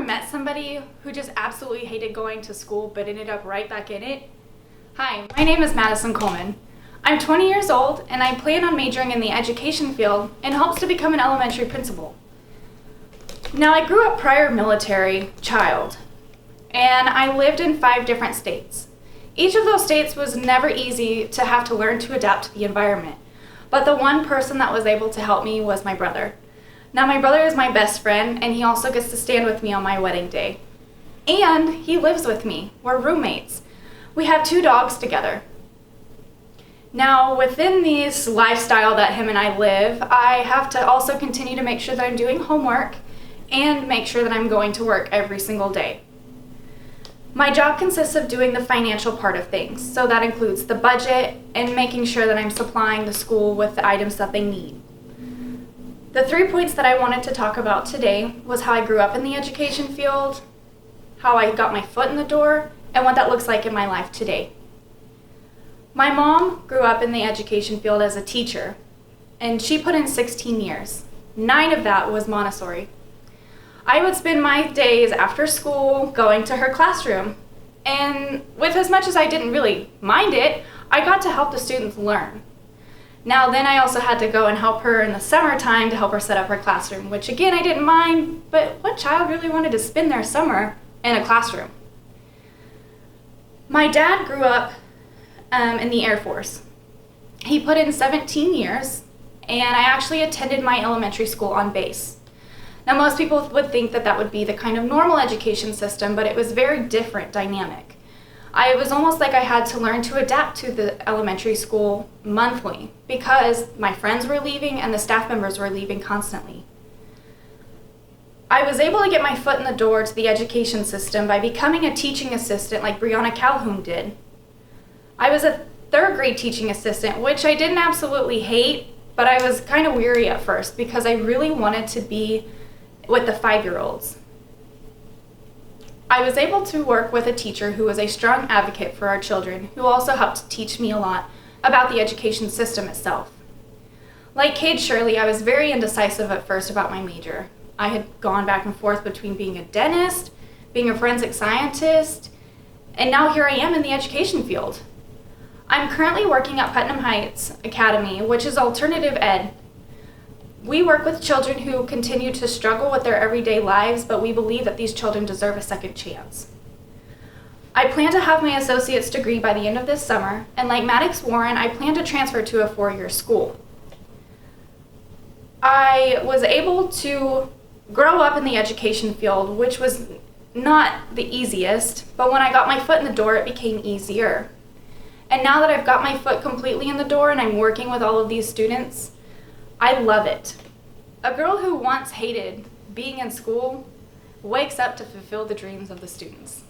met somebody who just absolutely hated going to school but ended up right back in it? Hi, my name is Madison Coleman. I'm 20 years old and I plan on majoring in the education field in hopes to become an elementary principal. Now, I grew up prior military child and I lived in 5 different states. Each of those states was never easy to have to learn to adapt to the environment, but the one person that was able to help me was my brother. Now, my brother is my best friend, and he also gets to stand with me on my wedding day. And he lives with me. We're roommates. We have 2 dogs together. Now, within this lifestyle that him and I live, I have to also continue to make sure that I'm doing homework and make sure that I'm going to work every single day. My job consists of doing the financial part of things, so that includes the budget and making sure that I'm supplying the school with the items that they need. The 3 points that I wanted to talk about today was how I grew up in the education field, how I got my foot in the door, and what that looks like in my life today. My mom grew up in the education field as a teacher, and she put in 16 years. 9 of that was Montessori. I would spend my days after school going to her classroom, and with as much as I didn't really mind it, I got to help the students learn. Now then, I also had to go and help her in the summertime to help her set up her classroom, which again, I didn't mind, but what child really wanted to spend their summer in a classroom? My dad grew up in the Air Force. He put in 17 years, and I actually attended my elementary school on base. Now, most people would think that that would be the kind of normal education system, but it was very different dynamic. It was almost like I had to learn to adapt to the elementary school monthly because my friends were leaving and the staff members were leaving constantly. I was able to get my foot in the door to the education system by becoming a teaching assistant like Brianna Calhoun did. I was a 3rd grade teaching assistant, which I didn't absolutely hate, but I was kind of weary at first because I really wanted to be with the 5-year-olds. I was able to work with a teacher who was a strong advocate for our children, who also helped teach me a lot about the education system itself. Like Cade Shirley, I was very indecisive at first about my major. I had gone back and forth between being a dentist, being a forensic scientist, and now here I am in the education field. I'm currently working at Putnam Heights Academy, which is alternative ed. We work with children who continue to struggle with their everyday lives, but we believe that these children deserve a second chance. I plan to have my associate's degree by the end of this summer, and like Maddox Warren, I plan to transfer to a 4-year school. I was able to grow up in the education field, which was not the easiest, but when I got my foot in the door, it became easier. And now that I've got my foot completely in the door and I'm working with all of these students, I love it. A girl who once hated being in school wakes up to fulfill the dreams of the students.